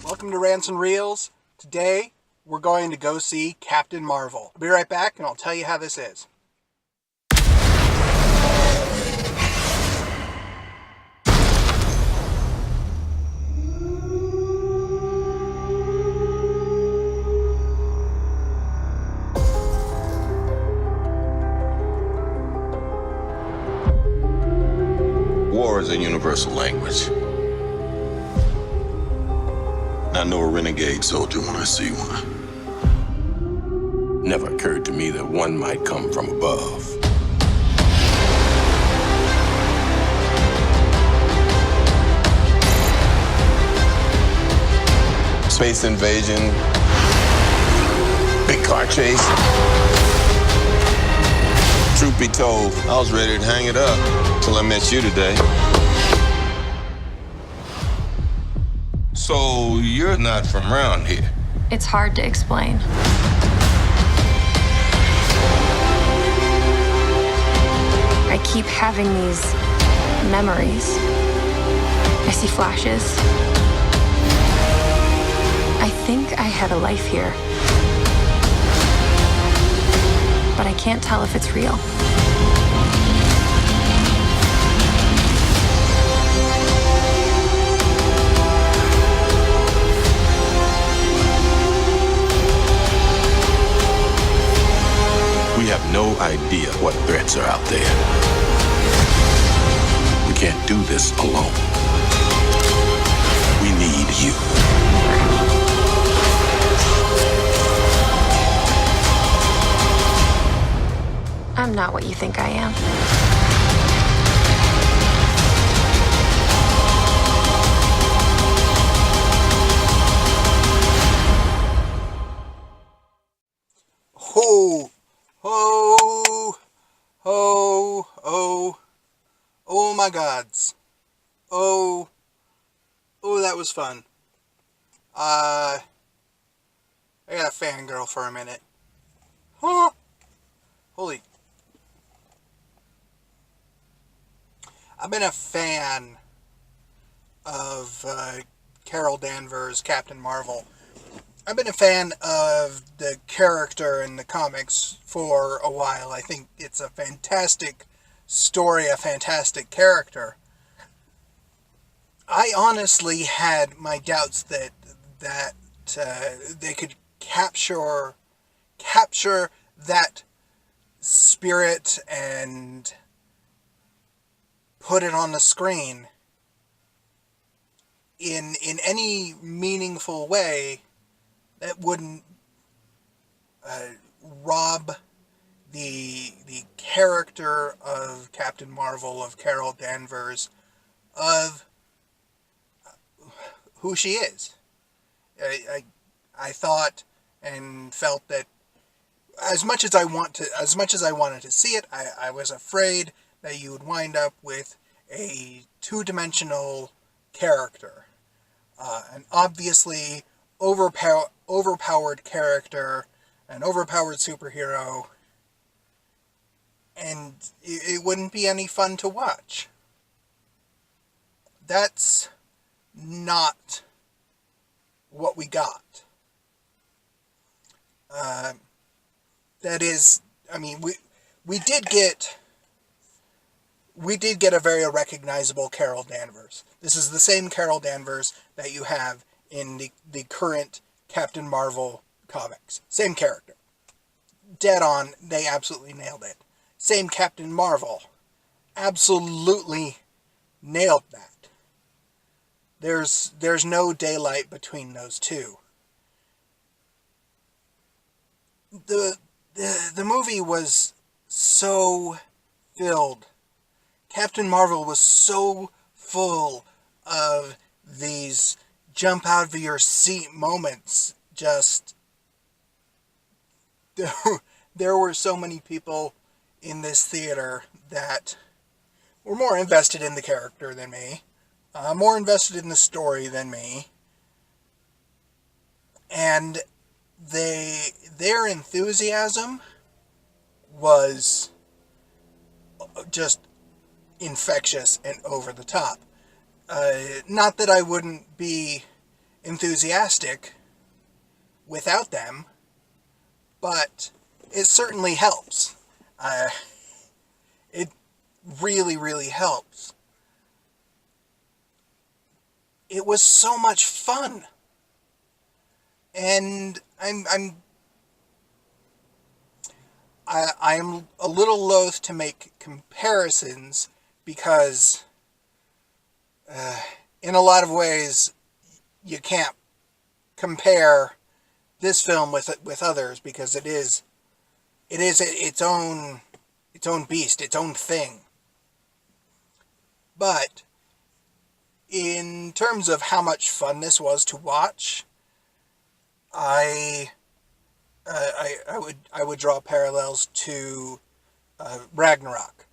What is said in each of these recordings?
Welcome to Rants and Reels. Today, we're going to go see Captain Marvel. I'll be right back and I'll tell you how this is. War is a universal language. I know a renegade soldier when I see one. Never occurred to me that one might come from above. Space invasion, big car chase. Truth be told, I was ready to hang it up till I met you today. So you're not from around here? It's hard to explain. I keep having these memories. I see flashes. I think I had a life here. But I can't tell if it's real. We have no idea what threats are out there. We can't do this alone. We need you. I'm not what you think I am. Ho, ho, ho, oh, oh my gods. Oh, that was fun. I got a fangirl for a minute. Huh? Holy. I've been a fan of Carol Danvers, Captain Marvel. I've been a fan of the character in the comics for a while. I think it's a fantastic story, a fantastic character. I honestly had my doubts that they could capture that spirit and put it on the screen in any meaningful way that wouldn't rob the character of Captain Marvel, of Carol Danvers, of who she is. I thought and felt that as much as I wanted to see it, I was afraid that you would wind up with a two-dimensional character, an obviously overpowered character, an overpowered superhero, and it wouldn't be any fun to watch. That's not what we got. That is, I mean, we did get a very recognizable Carol Danvers. This is the same Carol Danvers that you have in the current Captain Marvel comics. Same character. Dead on, they absolutely nailed it. Same Captain Marvel. Absolutely nailed that. There's no daylight between those two. The movie was so filled. Captain Marvel was so full of these jump out of your seat moments. Just there were so many people in this theater that were more invested in the character than me, more invested in the story than me, and their enthusiasm was just infectious and over the top. Not that I wouldn't be enthusiastic without them, but it certainly helps. It really, really helps. It was so much fun. And I'm a little loath to make comparisons because in a lot of ways you can't compare this film with others because it is its own beast, its own thing. But in terms of how much fun this was to watch, I would draw parallels to Ragnarok.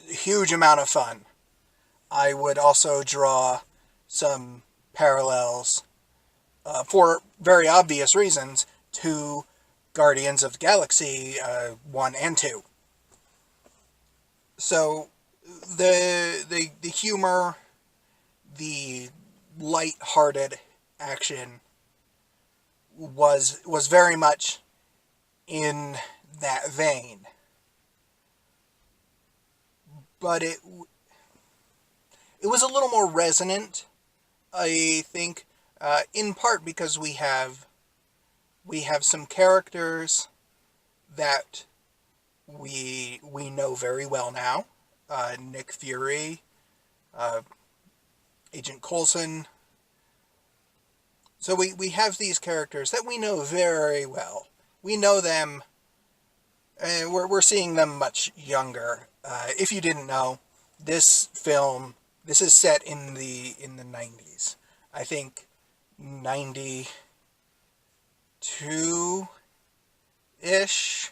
Huge amount of fun. I would also draw some parallels, for very obvious reasons, to Guardians of the Galaxy 1 and 2. So the humor, the light-hearted action was very much in that vein. But it was a little more resonant, I think, in part because we have some characters that we know very well now. Nick Fury, Agent Coulson. So we have these characters that we know very well. We know them, and we're seeing them much younger. If you didn't know, this is set in the 90s. I think 92-ish.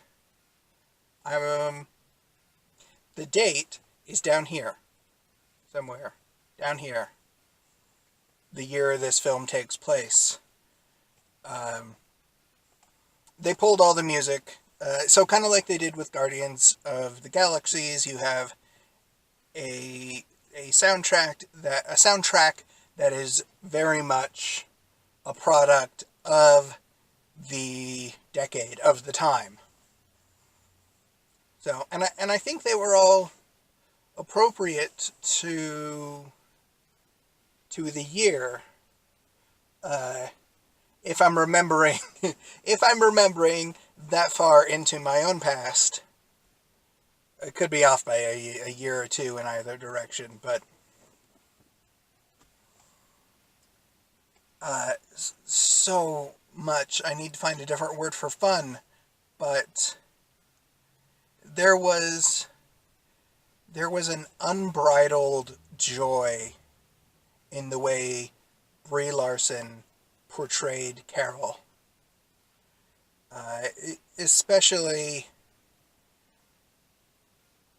The date is down here. Somewhere. Down here. The year this film takes place. They pulled all the music. So kind of like they did with Guardians of the Galaxies, you have a soundtrack that is very much a product of the decade, of the time. So, and I think they were all appropriate to the year. If I'm remembering that far into my own past. It could be off by a year or two in either direction, but so much. I need to find a different word for fun, but there was an unbridled joy in the way Brie Larson portrayed Carol. Especially,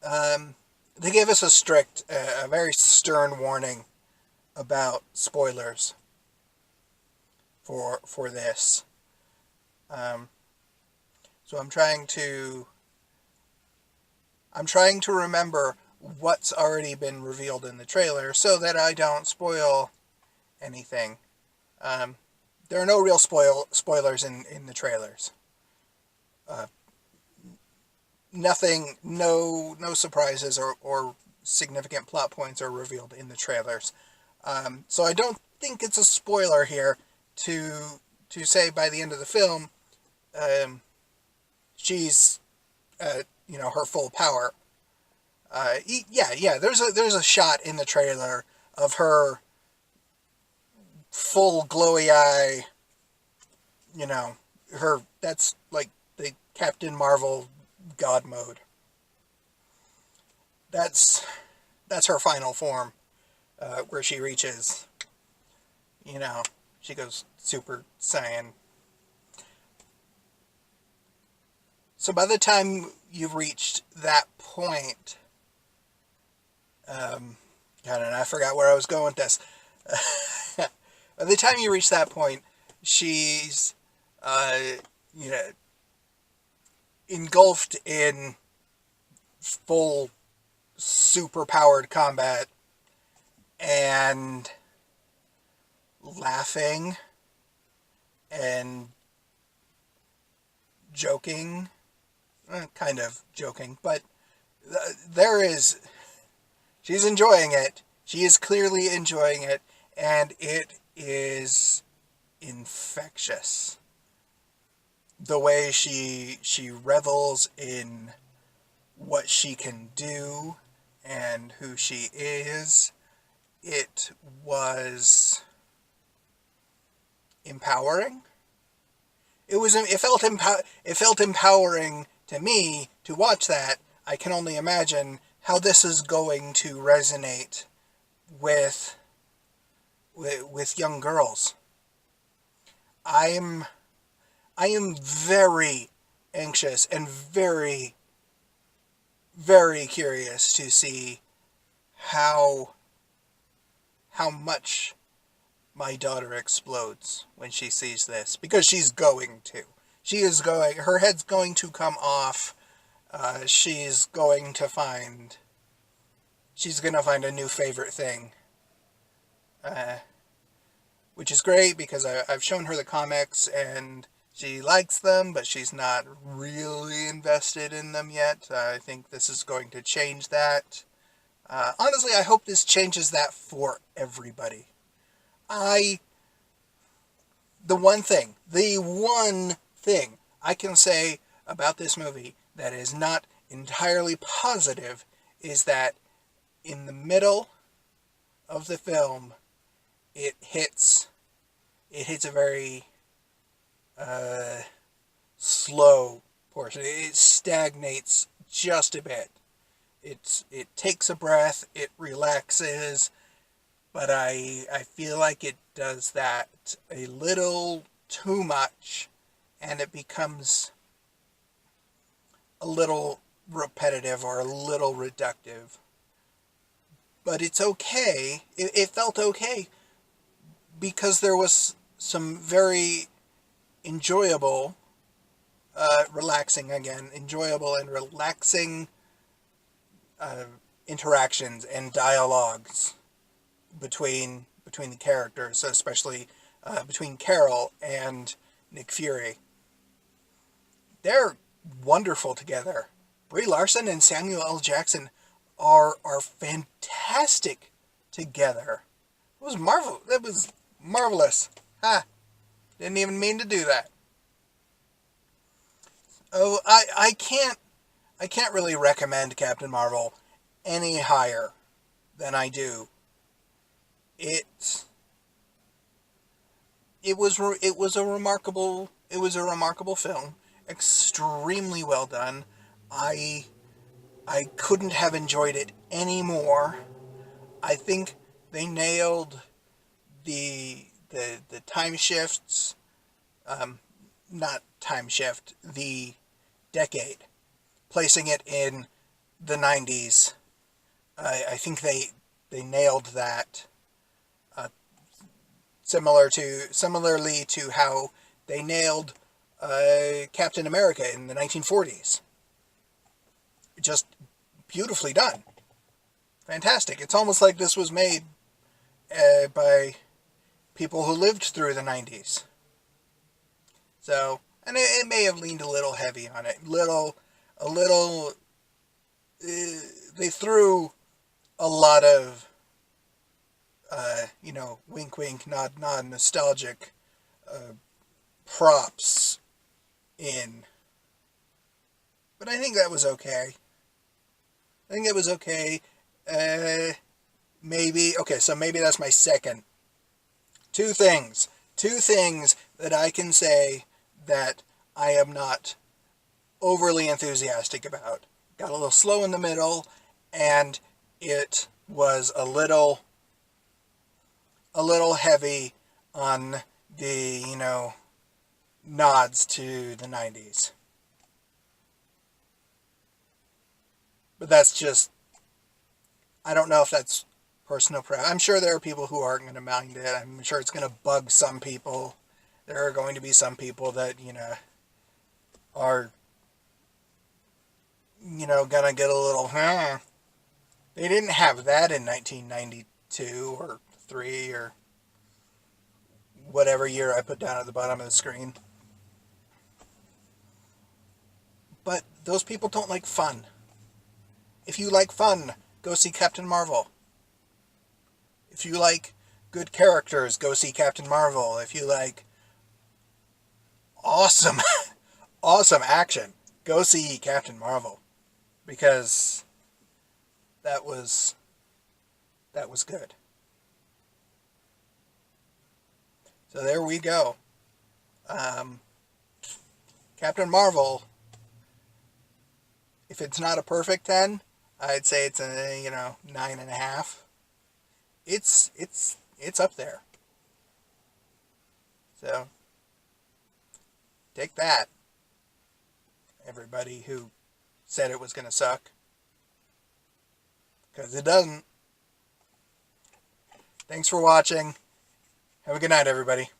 they gave us a very stern warning about spoilers for this. So I'm trying to remember what's already been revealed in the trailer so that I don't spoil anything. There are no real spoilers in the trailers. Nothing, no surprises or significant plot points are revealed in the trailers. So I don't think it's a spoiler here to say by the end of the film, she's her full power. There's a shot in the trailer of her full glowy eye, that's like the Captain Marvel God mode. That's her final form, where she reaches, she goes Super Saiyan. So by the time you've reached that point, I forgot where I was going with this. By the time you reach that point, she's, engulfed in full super-powered combat, and laughing and joking, kind of joking, but she's enjoying it. She is clearly enjoying it, and it is infectious. The way she revels in what she can do and who she is, it was empowering. It felt empowering to me to watch that. I can only imagine how this is going to resonate with young girls. I am very anxious and very, very curious to see how much my daughter explodes when she sees this, because she's going to. Her head's going to come off. She's going to find a new favorite thing. Which is great, because I've shown her the comics and she likes them, but she's not really invested in them yet. I think this is going to change that. Honestly, I hope this changes that for everybody. The one thing I can say about this movie that is not entirely positive is that in the middle of the film, it hits a very slow portion. It stagnates just a bit. It takes a breath, it relaxes, but I feel like it does that a little too much, and it becomes a little repetitive or a little reductive. But it's okay. It felt okay, because there was some very enjoyable, relaxing interactions and dialogues between the characters, especially between Carol and Nick Fury. They're wonderful together. Brie Larson and Samuel L. Jackson are fantastic together. It was marvelous. Didn't even mean to do that. Oh, I can't really recommend Captain Marvel any higher than I do. It was a remarkable film, extremely well done. I couldn't have enjoyed it any more. I think they nailed the time shifts, not time shift, the decade, placing it in the 90s. I think they nailed that. Similarly to how they nailed Captain America in the 1940s. Just beautifully done. Fantastic. It's almost like this was made by people who lived through the 90s. So, and it may have leaned a little heavy on it. They threw a lot of, wink wink, nod nod, nostalgic props in. But I think that was okay. Maybe that's my second. Two things that I can say that I am not overly enthusiastic about. Got a little slow in the middle, and it was a little heavy on the, nods to the 90s. But that's just, I don't know if that's personal preference. I'm sure there are people who aren't going to mind it. I'm sure it's going to bug some people. There are going to be some people that, are, going to get a little, They didn't have that in 1992 or 3 or whatever year I put down at the bottom of the screen. But those people don't like fun. If you like fun, go see Captain Marvel. If you like good characters, go see Captain Marvel. If you like awesome, awesome action, go see Captain Marvel. Because that was good. So there we go. Captain Marvel, if it's not a perfect 10, I'd say it's a 9.5. It's up there. So take that, everybody who said it was going to suck, because it doesn't. Thanks for watching. Have a good night, everybody.